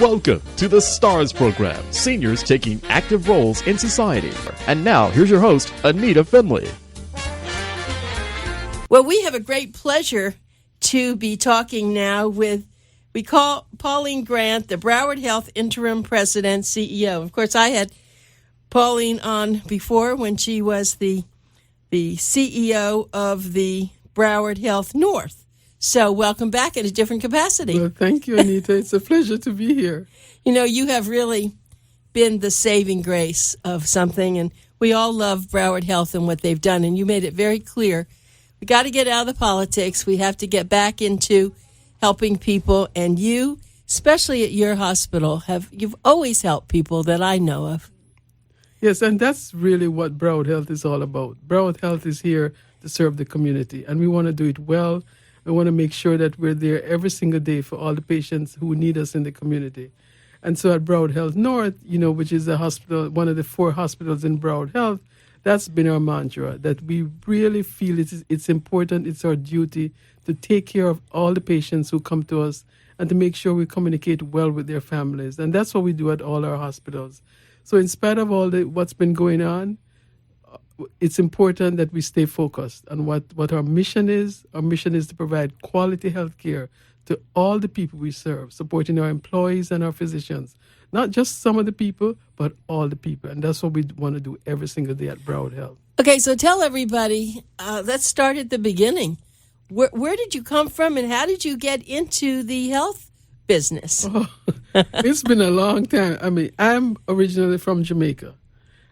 Welcome to the STARS program, seniors taking active roles in society. And now, here's your host, Anita Finley. Well, we have a great pleasure to be talking now with, we call Pauline Grant, the Broward Health Interim President, CEO. Of course, I had Pauline on before when she was the CEO of the Broward Health North. So welcome back in a different capacity. Well, thank you, Anita. It's a pleasure to be here. You know, you have really been the saving grace of something, and we all love Broward Health and what they've done, and you made it very clear. We got to get out of the politics. We have to get back into helping people, and you, especially at your hospital, you've always helped people that I know of. Yes, and that's really what Broward Health is all about. Broward Health is here to serve the community, and we want to do it well. We want to make sure that we're there every single day for all the patients who need us in the community. And so at Broward Health North, which is a hospital, one of the 4 hospitals in Broward Health, that's been our mantra, that we really feel it's important, it's our duty to take care of all the patients who come to us and to make sure we communicate well with their families. And that's what we do at all our hospitals. So in spite of all what's been going on, it's important that we stay focused on what our mission is. Our mission is to provide quality health care to all the people we serve, supporting our employees and our physicians. Not just some of the people, but all the people. And that's what we want to do every single day at Broward Health. Okay, so tell everybody, let's start at the beginning. Where did you come from and how did you get into the health business? Oh, it's been a long time. I mean, I'm originally from Jamaica,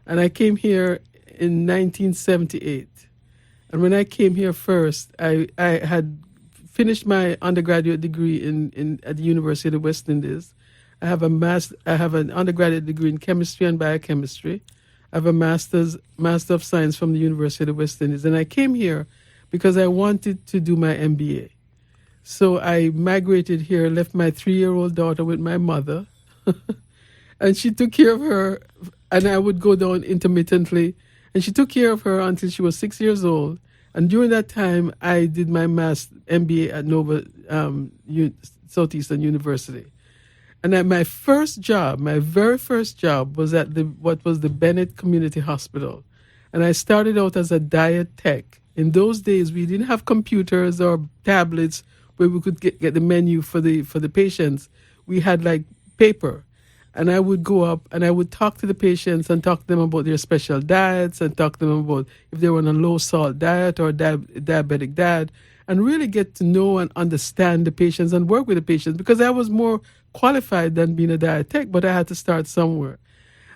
and I came here in 1978. And when I came here first, I had finished my undergraduate degree at the University of the West Indies. I have an undergraduate degree in chemistry and biochemistry. I have a Master of Science from the University of the West Indies. And I came here because I wanted to do my MBA. So I migrated here, left my 3-year-old daughter with my mother. And she took care of her, and I would go down intermittently. And she took care of her until she was 6 years old. And during that time, I did my MBA at Nova Southeastern University. And my very first job was at what was the Bennett Community Hospital. And I started out as a diet tech. In those days, we didn't have computers or tablets where we could get the menu for the patients. We had like paper. And I would go up and I would talk to the patients and talk to them about their special diets and talk to them about if they were on a low-salt diet or diabetic diet, and really get to know and understand the patients and work with the patients, because I was more qualified than being a diet tech, but I had to start somewhere.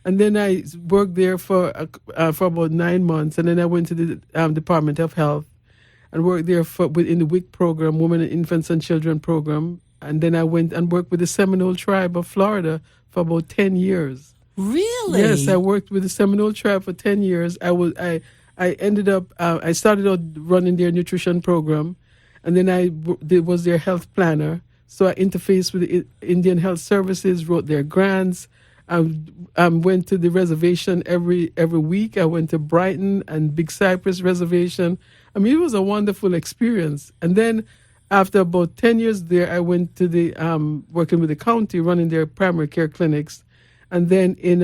And then I worked there for about 9 months, and then I went to the Department of Health and worked there in the WIC program, Women, Infants and Children program. And then I went and worked with the Seminole Tribe of Florida for about 10 years. Really? Yes, I worked with the Seminole Tribe for 10 years. I ended up, I started out running their nutrition program, and then I was their health planner. So I interfaced with the Indian Health Services, wrote their grants. I went to the reservation every week. I went to Brighton and Big Cypress Reservation. I mean, it was a wonderful experience. And then after about 10 years there, I went to the working with the county, running their primary care clinics. And then it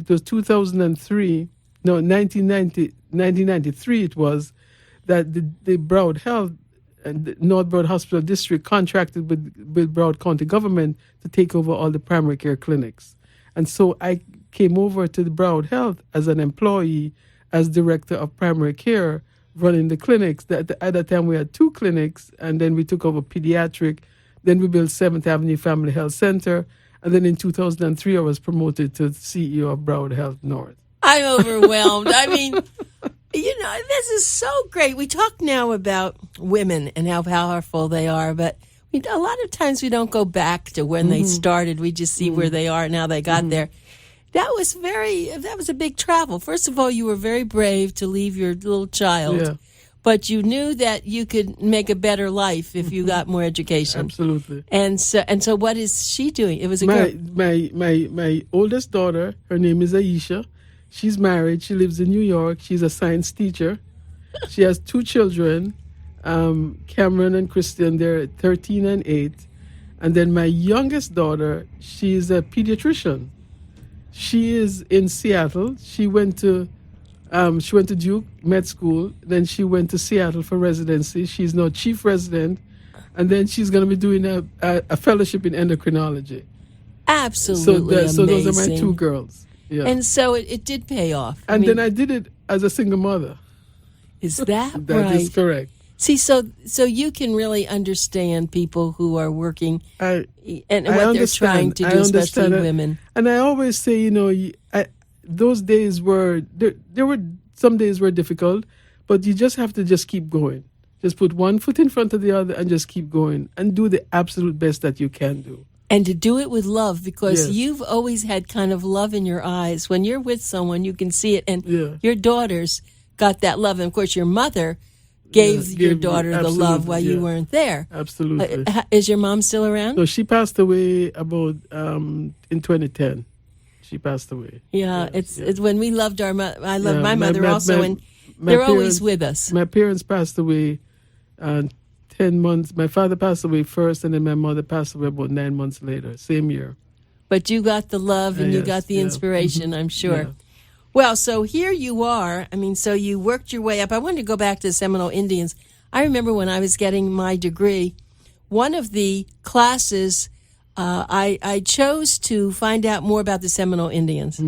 was 1993 it was, that the Broward Health and the North Broward Hospital District contracted with Broward County government to take over all the primary care clinics. And so I came over to the Broward Health as an employee, as director of primary care, running the clinics. At that time, we had 2 clinics, and then we took over pediatric. Then we built 7th Avenue Family Health Center. And then in 2003, I was promoted to CEO of Broward Health North. I'm overwhelmed. I mean, this is so great. We talk now about women and how powerful they are, but a lot of times we don't go back to when they started. We just see where they are and how they got there. That was a big travel. First of all, you were very brave to leave your little child, but you knew that you could make a better life if you got more education. Absolutely. And so what is she doing? It was a girl. My oldest daughter, her name is Aisha. She's married. She lives in New York. She's a science teacher. She has 2 children, Cameron and Christian. They're 13 and 8. And then my youngest daughter, she's a pediatrician. She is in Seattle. She went to Duke Med School. Then she went to Seattle for residency. She's now chief resident, and then she's going to be doing a fellowship in endocrinology. Absolutely So those are my amazing. two girls. Yeah. And so it did pay off. And then I did it as a single mother. Is that right? That is correct. See, so you can really understand people who are working and what they're trying to do, especially women. And I always say, those days were there were some days were difficult, but you just have to just keep going. Just put one foot in front of the other and just keep going and do the absolute best that you can do. And to do it with love, because Yes. you've always had kind of love in your eyes. When you're with someone, you can see it. And Yeah. your daughters got that love. And, of course, your mother gave your daughter the love while you weren't there. Absolutely. Is your mom still around? So she passed away about in 2010. She passed away. Yeah, Yes, it's when we loved our mother. I loved my Yeah, mother also, and my they're always parents- with us. My parents passed away 10 months. My father passed away first, and then my mother passed away about 9 months later, same year. But you got the love and you Yes, got the yeah. inspiration, I'm sure. Yeah. Well, so here you are. I mean, so you worked your way up. I wanted to go back to the Seminole Indians. I remember when I was getting my degree, one of the classes, I chose to find out more about the Seminole Indians,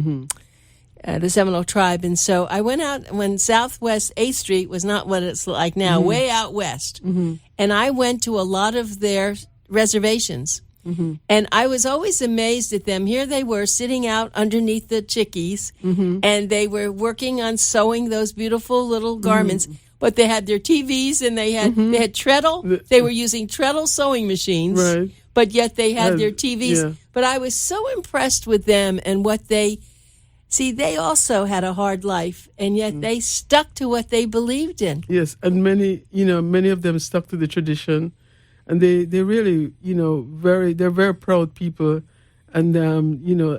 the Seminole Tribe. And so I went out when Southwest 8th Street was not what it's like now, way out west. And I went to a lot of their reservations. And I was always amazed at them. Here they were sitting out underneath the chickees, and they were working on sewing those beautiful little garments. But they had their TVs and they had treadle. They were using treadle sewing machines, Right. but yet they had their TVs. Yeah. But I was so impressed with them and what they see. They also had a hard life, and yet they stuck to what they believed in. Yes, and many of them stuck to the tradition, and they really, they're very proud people, and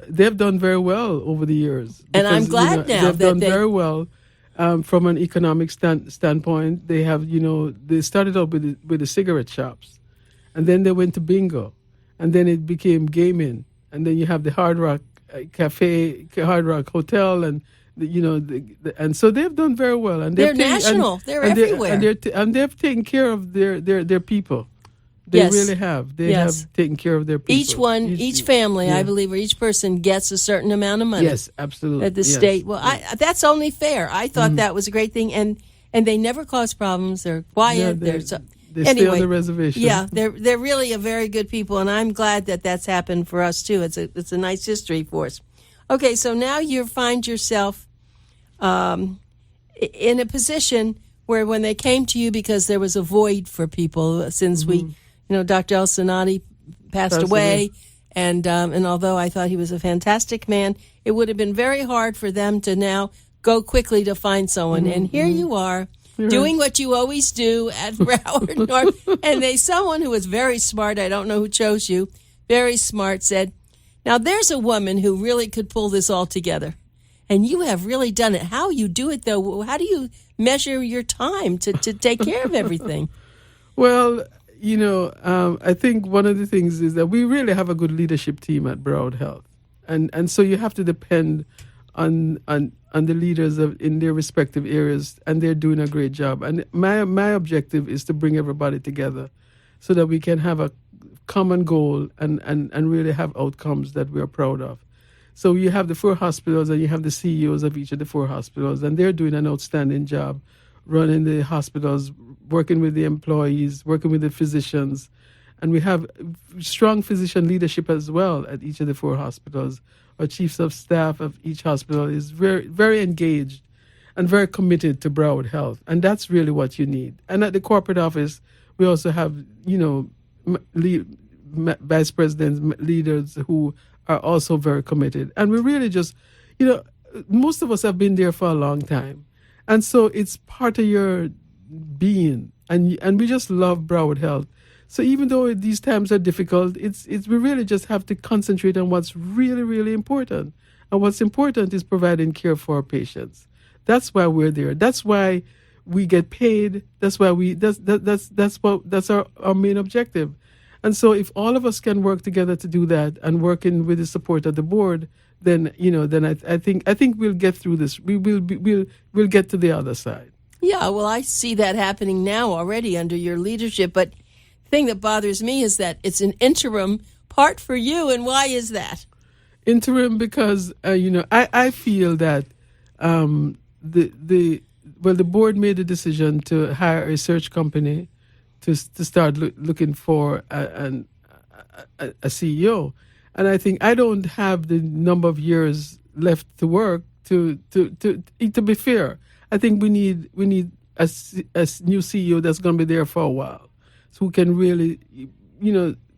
they've done very well over the years. And I'm because, glad now they've that done they- very well from an economic standpoint. They have, they started out with the cigarette shops, and then they went to bingo, and then it became gaming, and then you have the Hard Rock Cafe, Hard Rock Hotel, and and so they've done very well, and They're national. They're everywhere. and they've taken care of their people. They Yes. really have. They Yes. have taken care of their people. Each family, I yeah. believe, or each person gets a certain amount of money. Yes, absolutely. At the Yes. state. Well, that's only fair. I thought that was a great thing, and they never cause problems. They're quiet. Yeah, they're they stay on the reservation. Yeah, they're really a very good people, and I'm glad that that's happened for us too. It's a nice history for us. Okay, so now you find yourself in a position where when they came to you because there was a void for people since Dr. El Sanati passed away. And although I thought he was a fantastic man, it would have been very hard for them to now go quickly to find someone. And here you are doing what you always do at Broward North. And someone who was very smart, I don't know who chose you, very smart, said, now there's a woman who really could pull this all together. And you have really done it. How you do it, though, how do you measure your time to take care of everything? Well, I think one of the things is that we really have a good leadership team at Broward Health, and so you have to depend on the leaders in their respective areas, and they're doing a great job. And my objective is to bring everybody together, so that we can have a common goal and really have outcomes that we are proud of. So you have the 4 hospitals, and you have the CEOs of each of the 4 hospitals, and they're doing an outstanding job running the hospitals, working with the employees, working with the physicians. And we have strong physician leadership as well at each of the 4 hospitals. Our chiefs of staff of each hospital is very, very engaged and very committed to Broward Health. And that's really what you need. And at the corporate office, we also have, vice presidents, leaders who are also very committed. And we really just, most of us have been there for a long time. And so it's part of your being. And we just love Broward Health. So even though these times are difficult, we really just have to concentrate on what's really, really important. And what's important is providing care for our patients. That's why we're there. That's why we get paid. That's why that's our main objective. And so if all of us can work together to do that and working with the support of the board, then, I think we'll get through this. We'll get to the other side. Yeah, well, I see that happening now already under your leadership. But the thing that bothers me is that it's an interim part for you. And why is that? Interim because, I feel that the board made a decision to hire a search company to start looking for a CEO. And I think I don't have the number of years left to work to be fair. I think we need a new CEO that's going to be there for a while, so who can really,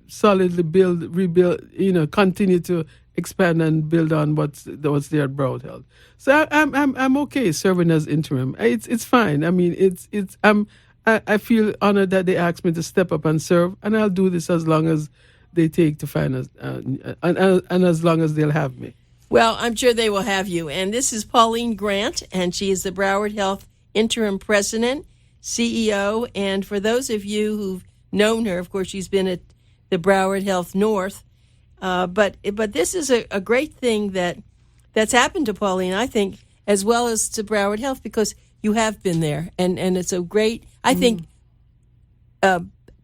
solidly rebuild, continue to expand and build on what's there at Broward Health. So I'm okay serving as interim. It's fine. I mean, I feel honored that they asked me to step up and serve, and I'll do this as long as they take to find us, and as long as they'll have me. Well, I'm sure they will have you. And this is Pauline Grant, and she is the Broward Health Interim President, CEO. And for those of you who've known her, of course, she's been at the Broward Health North. But this is a great thing that's happened to Pauline, I think, as well as to Broward Health, because you have been there. And it's a great, I think,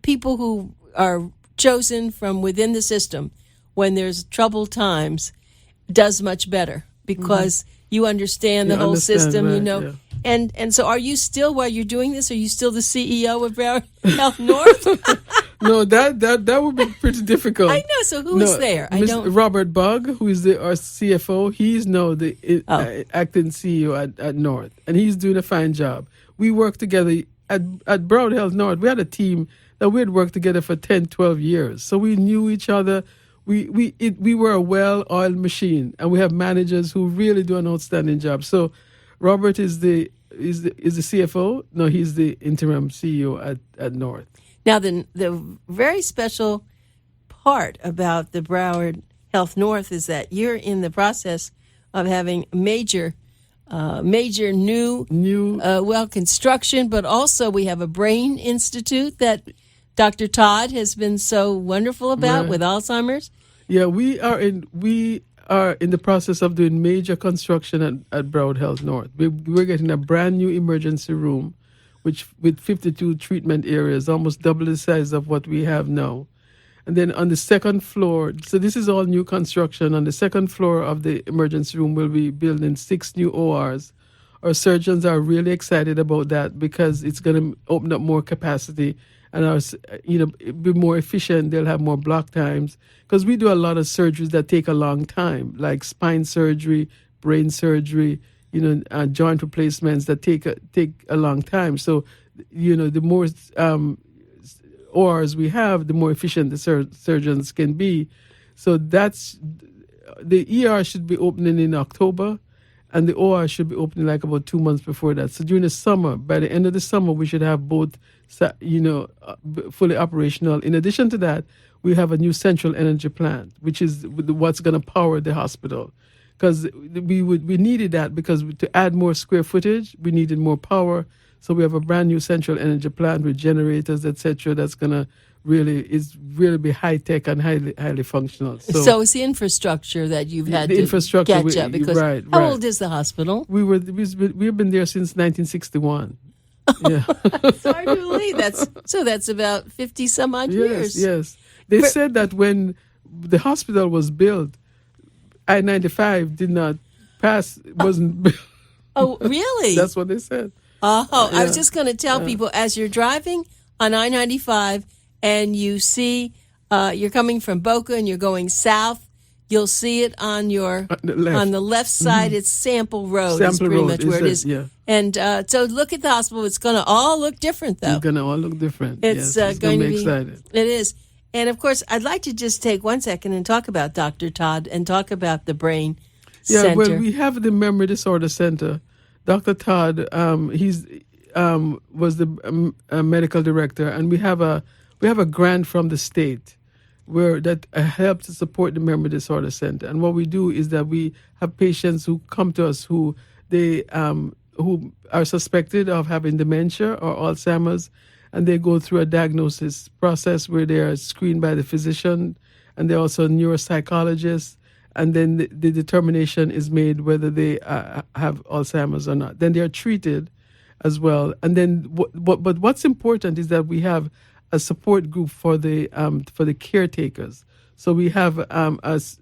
people who are chosen from within the system when there's troubled times does much better because you understand the whole system, right, Yeah. And so are you still, while you're doing this, are you still the CEO of Broward Health North? No, that would be pretty difficult. I know. So who is there? Robert Bugg, who is our CFO, he's now the acting CEO at North, and he's doing a fine job. We work together at Broward Health North. We had a team that we had worked together for 10, 12 years. So we knew each other. We were a well-oiled machine, and we have managers who really do an outstanding job. So Robert is the CFO. No, he's the interim CEO at North. Now, the very special part about the Broward Health North is that you're in the process of having major new construction, but also we have a brain institute that Dr. Todd has been so wonderful about with Alzheimer's. Yeah, we are in the process of doing major construction at Broward Health North. We're getting a brand new emergency room, with 52 treatment areas, almost double the size of what we have now. And then on the second floor, so this is all new construction. On the second floor of the emergency room, we'll be building 6 new ORs. Our surgeons are really excited about that because it's going to open up more capacity and be more efficient. They'll have more block times because we do a lot of surgeries that take a long time, like spine surgery, brain surgery, joint replacements that take a long time. So, the more ORs we have, the more efficient the surgeons can be. So the ER should be opening in October, and the OR should be opening like about 2 months before that. So during the summer, by the end of the summer, we should have both, fully operational. In addition to that, we have a new central energy plant, which is what's going to power the hospital. Because we needed that because to add more square footage, we needed more power. So we have a brand new central energy plant with generators, etc. That's going to really be high tech and highly functional. So it's the infrastructure that you've had to catch up. Because how old is the hospital? We've been there since 1961. Yeah, it's hard to believe. That's about 50 some odd years. Yes. They said that when the hospital was built, I-95 did not pass. Wasn't built. Oh, really? That's what they said. Oh, I was just going to tell people, as you're driving on I-95 and you see you're coming from Boca and you're going south, you'll see it on the left side. It's Sample Road. Is pretty much where it is. Yeah. And so look at the hospital. It's going to all look different, though. It's going to all look different. It's going to be exciting. It is. And, of course, I'd like to just take 1 second and talk about Dr. Todd and talk about the Brain Center. Yeah, well, we have the Memory Disorder Center. Dr. Todd, was the medical director, and we have a grant from the state that helps to support the Memory Disorder Center. And what we do is that we have patients who come to us who are suspected of having dementia or Alzheimer's, and they go through a diagnosis process where they are screened by the physician, and they're also neuropsychologists, and then the determination is made whether they have Alzheimer's or not. Then they are treated as well. And then, but what's important is that we have a support group for the caretakers. So we have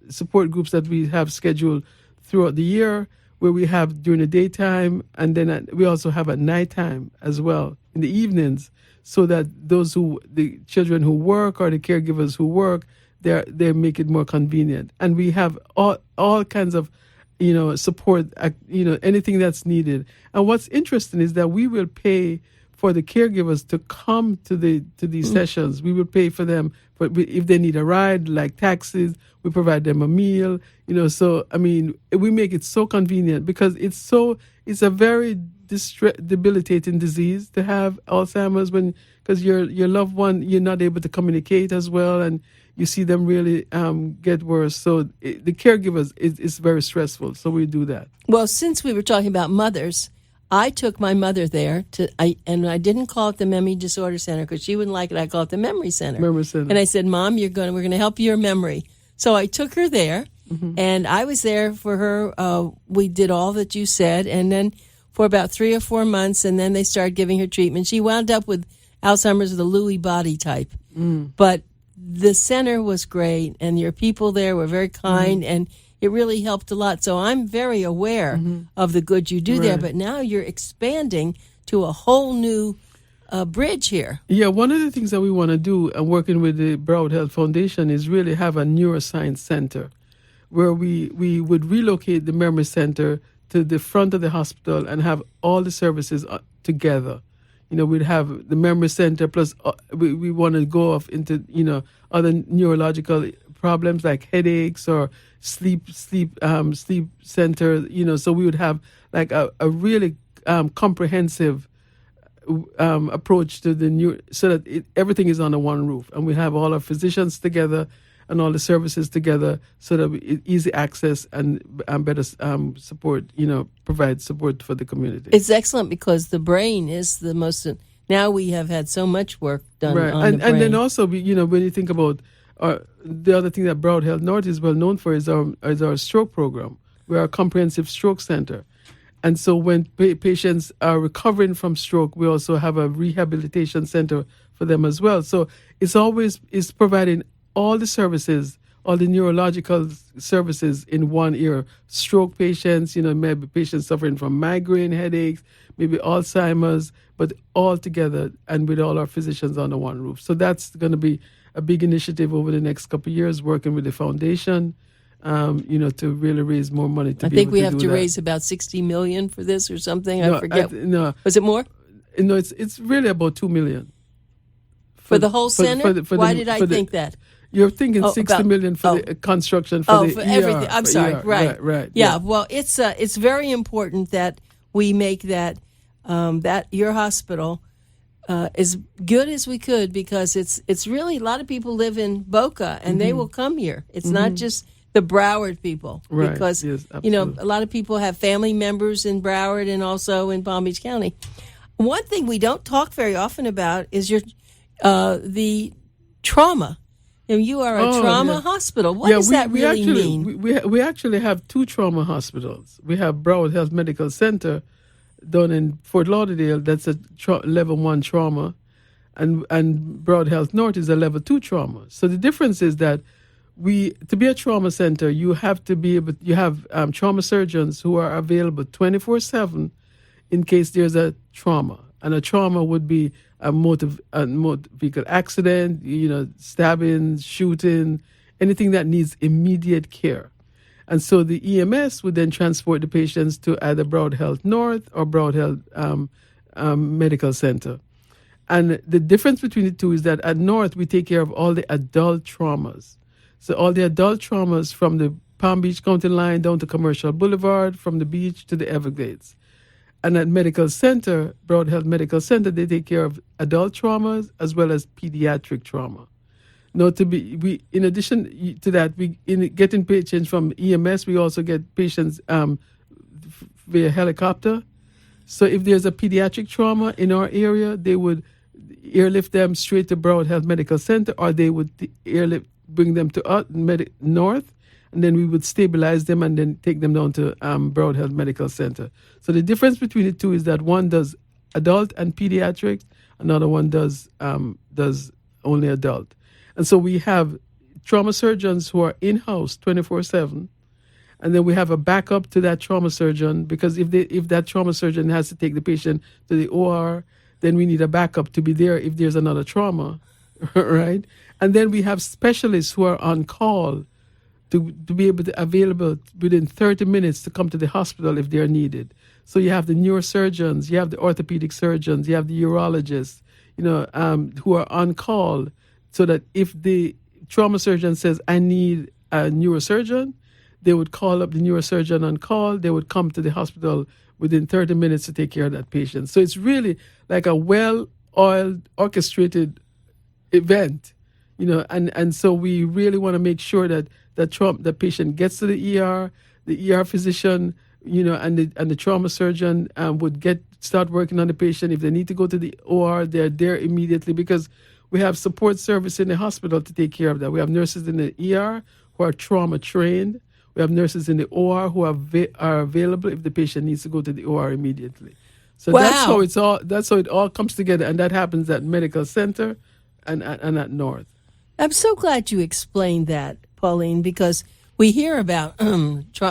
support groups that we have scheduled throughout the year, where we have during the daytime, and then we also have at nighttime as well in the evenings, so that the children who work or the caregivers who work, they make it more convenient. And we have all kinds of support, anything that's needed. And what's interesting is that we will pay for the caregivers to come to these sessions. We will pay for them, but if they need a ride, like taxis, we provide them a meal. So I mean, we make it so convenient, because it's a very debilitating disease to have Alzheimer's, because your loved one, you're not able to communicate as well, and you see them really get worse. So the caregivers is very stressful. So we do that. Well, since we were talking about mothers, I took my mother there and I didn't call it the Memory Disorder Center because she wouldn't like it. I call it the Memory Center. Memory Center. And I said, Mom, we're going to help your memory. So I took her there, and I was there for her. We did all that you said, and then for about 3 or 4 months, and then they started giving her treatment. She wound up with Alzheimer's of the Lewy body type. But the center was great, and your people there were very kind, and it really helped a lot. So I'm very aware of the good you do there, but now you're expanding to a whole new bridge here. Yeah, one of the things that we want to do, and working with the Broward Health Foundation, is really have a Neuroscience Center, where we would relocate the Memory Center to the front of the hospital and have all the services together. We'd have the Memory Center, plus we want to go off into, other neurological problems like headaches or sleep center, so we would have like a really comprehensive approach to so that everything is under one roof, and we have all our physicians together and all the services together, so that easy access and better support, provide support for the community. It's excellent, because the brain is the most. Now we have had so much work done on the brain. And then also, when you think about the other thing that Broward Health North is well known for is our stroke program. We're a comprehensive stroke center. And so when patients are recovering from stroke, we also have a rehabilitation center for them as well. So it's providing all the services, all the neurological services in one ear. Stroke patients, maybe patients suffering from migraine headaches, maybe Alzheimer's, but all together and with all our physicians under one roof. So that's going to be a big initiative over the next couple of years, working with the foundation, to really raise more money. I think we have to raise about $60 million for this or something. I forget. No. Was it more? No, it's really about $2 million. For the whole center? Why did I think that? You're thinking $60 million for the construction for the for ER, everything. I'm sorry. ER. Right. Yeah. Well, it's very important that we make that your hospital as good as we could, because it's really, a lot of people live in Boca and they will come here. It's not just the Broward people, because a lot of people have family members in Broward and also in Palm Beach County. One thing we don't talk very often about is the trauma. You are a trauma hospital. What does that really mean? We actually have 2 trauma hospitals. We have Broward Health Medical Center down in Fort Lauderdale. That's a level 1 trauma, and Broward Health North is a level 2 trauma. So the difference is that to be a trauma center, you have to be able. You have trauma surgeons who are available 24/7 in case there's a trauma, and a trauma would be a motor vehicle accident, stabbing, shooting, anything that needs immediate care. And so the EMS would then transport the patients to either Broward Health North or Broward Health Medical Center. And the difference between the two is that at North, we take care of all the adult traumas. So all the adult traumas from the Palm Beach County line down to Commercial Boulevard, from the beach to the Everglades. And at Medical Center, Broward Health Medical Center, they take care of adult traumas as well as pediatric trauma. Now, in addition to that, getting patients from EMS, we also get patients via helicopter. So if there's a pediatric trauma in our area, they would airlift them straight to Broward Health Medical Center, or they would bring them to North, and then we would stabilize them and then take them down to Broward Health Medical Center. So the difference between the two is that one does adult and pediatrics, another one does only adult. And so we have trauma surgeons who are in-house 24/7, and then we have a backup to that trauma surgeon, because if that trauma surgeon has to take the patient to the OR, then we need a backup to be there if there's another trauma, right? And then we have specialists who are on call to be available within 30 minutes to come to the hospital if they're needed. So you have the neurosurgeons, you have the orthopedic surgeons, you have the urologists, who are on call, so that if the trauma surgeon says, I need a neurosurgeon, they would call up the neurosurgeon on call. They would come to the hospital within 30 minutes to take care of that patient. So it's really like a well-oiled, orchestrated event, and so we really want to make sure that the patient gets to the ER physician, and the trauma surgeon would start working on the patient. If they need to go to the OR, they're there immediately, because we have support service in the hospital to take care of that. We have nurses in the ER who are trauma trained. We have nurses in the OR who are available if the patient needs to go to the OR immediately. So wow. that's how it all comes together, and that happens at Medical Center and at North. I'm so glad you explained that, Pauline, because we hear about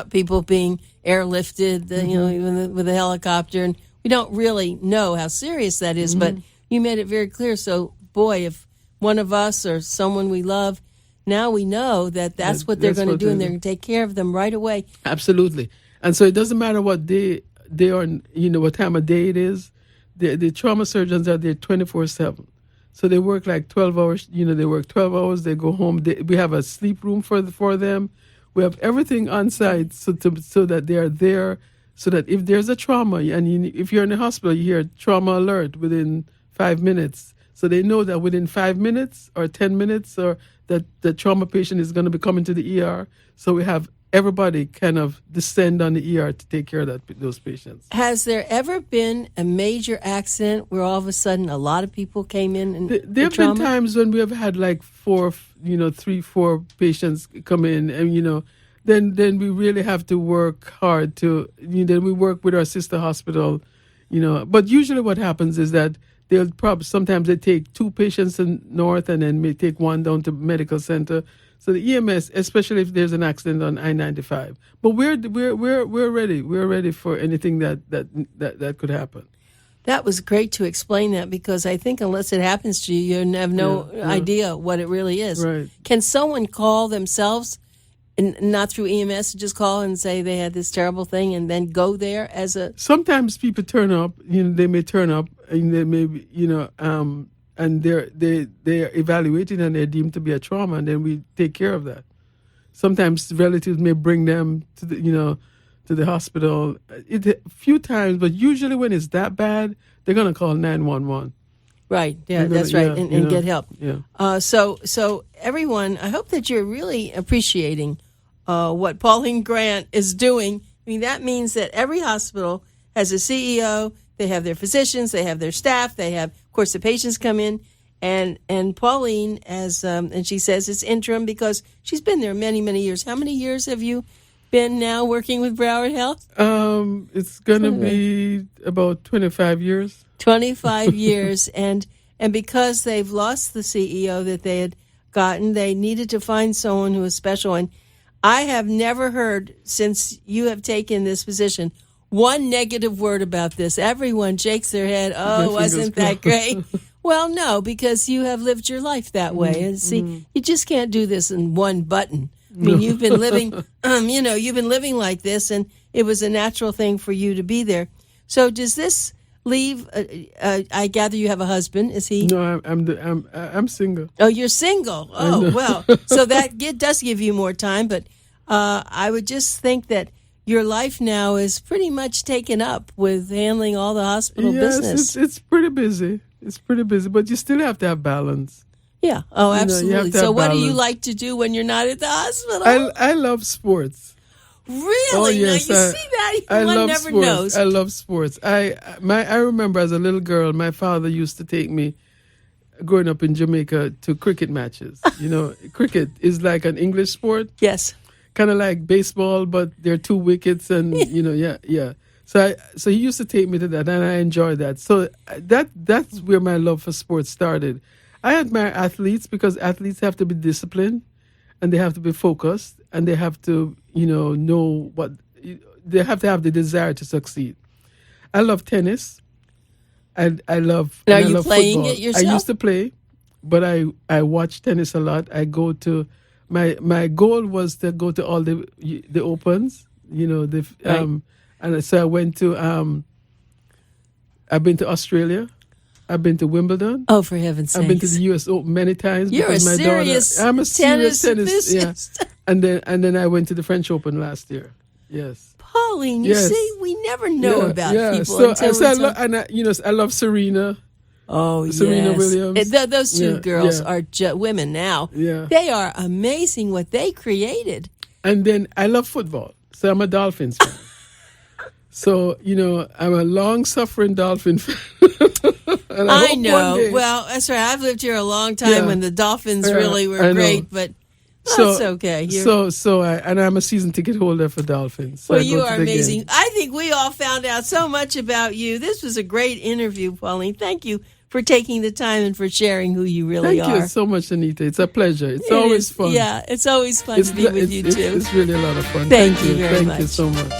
people being airlifted, even with a helicopter, and we don't really know how serious that is, but you made it very clear. So, boy, if one of us or someone we love, now we know that's what they're going to do, and they're going to take care of them right away. Absolutely. And so it doesn't matter what day they are, what time of day it is. The trauma surgeons are there 24/7. So they work like 12 hours. They work 12 hours. They go home. We have a sleep room for them. We have everything on site so that they are there, so that if there's a trauma, and if you're in the hospital, you hear trauma alert within 5 minutes. So they know that within 5 minutes or 10 minutes, or that the trauma patient is going to be coming to the ER. So we have everybody kind of descend on the ER to take care of those patients. Has there ever been a major accident where all of a sudden a lot of people came in and there have been times when we have had like 4 patients come in, and then we really have to work hard to. Then we work with our sister hospital, But usually what happens is that sometimes they take 2 patients in North and then may take 1 down to Medical Center. So the EMS, especially if there's an accident on I-95, but we're ready. We're ready for anything that could happen. That was great to explain that, because I think unless it happens to you, you have no idea what it really is. Right. Can someone call themselves, and not through EMS, just call and say they had this terrible thing, and then go there as a? Sometimes people turn up. They may turn up, and they may be, and they're evaluated and they're deemed to be a trauma, and then we take care of that. Sometimes relatives may bring them to the hospital. A few times, but usually when it's that bad, they're gonna call 911. Right. Yeah, that's right, and get help. Yeah. So everyone, I hope that you're really appreciating what Pauline Grant is doing. I mean, that means that every hospital has a CEO. They have their physicians, they have their staff, they have, of course, the patients come in, and Pauline, and she says it's interim because she's been there many, many years. How many years have you been now working with Broward Health? It's going to be about 25 years. 25 years, and because they've lost the CEO that they had gotten, they needed to find someone who was special. And I have never heard, since you have taken this position, one negative word about this. Everyone shakes their head. Oh, wasn't that great? Well, no, because you have lived your life that way. And see, you just can't do this in one button. I mean, you've been living, you've been living like this, and it was a natural thing for you to be there. So does this leave? I gather you have a husband. Is he? No, I'm single. Oh, you're single. Oh, well, so that does give you more time. But I would just think that your life now is pretty much taken up with handling all the hospital business. It's pretty busy. It's pretty busy, but you still have to have balance. Yeah. Oh, absolutely. So what do you like to do when you're not at the hospital? I love sports. Really? Oh, yes, now, you see that? I One love never sports. knows. I love sports. I remember as a little girl, my father used to take me growing up in Jamaica to cricket matches. You know, cricket is like an English sport. Yes. Kind of like baseball, but there are 2 wickets, and yeah. So he used to take me to that, and I enjoyed that. So that's where my love for sports started. I admire athletes because athletes have to be disciplined, and they have to be focused, and they have to know what they have to have the desire to succeed. I love tennis. I love. Now, are you love playing football. it yourself? I used to play, but I watch tennis a lot. I go to my goal was to go to all the opens. Right. And so I went to. I've been to Australia. I've been to Wimbledon. Oh, for heaven's sake! I've been to the U.S. Open many times. You're because a my serious daughter, I'm a serious tennis. enthusiast. Yeah. And then I went to the French Open last year. Yes. Pauline, you Yes. see, we never know about people So, until so I it's love, I love Serena. Oh, Serena yes. Williams. Those two girls yeah. are women now. Yeah. They are amazing what they created. And then I love football. So I'm a Dolphins fan. So, I'm a long-suffering Dolphin fan. And I hope know. one day- Well, that's right. I've lived here a long time Yeah. when the Dolphins Yeah, really were I know. great, but that's okay. And I'm a season ticket holder for Dolphins. So Well, I go you to are the amazing. game. I think we all found out so much about you. This was a great interview, Pauline. Thank you for taking the time and for sharing who you really Thank are. you so much, Anita. It's a pleasure. It's It always is- fun. Yeah, it's always fun to be with you, too. It's really a lot of fun. Thank you very Thank much. you so much.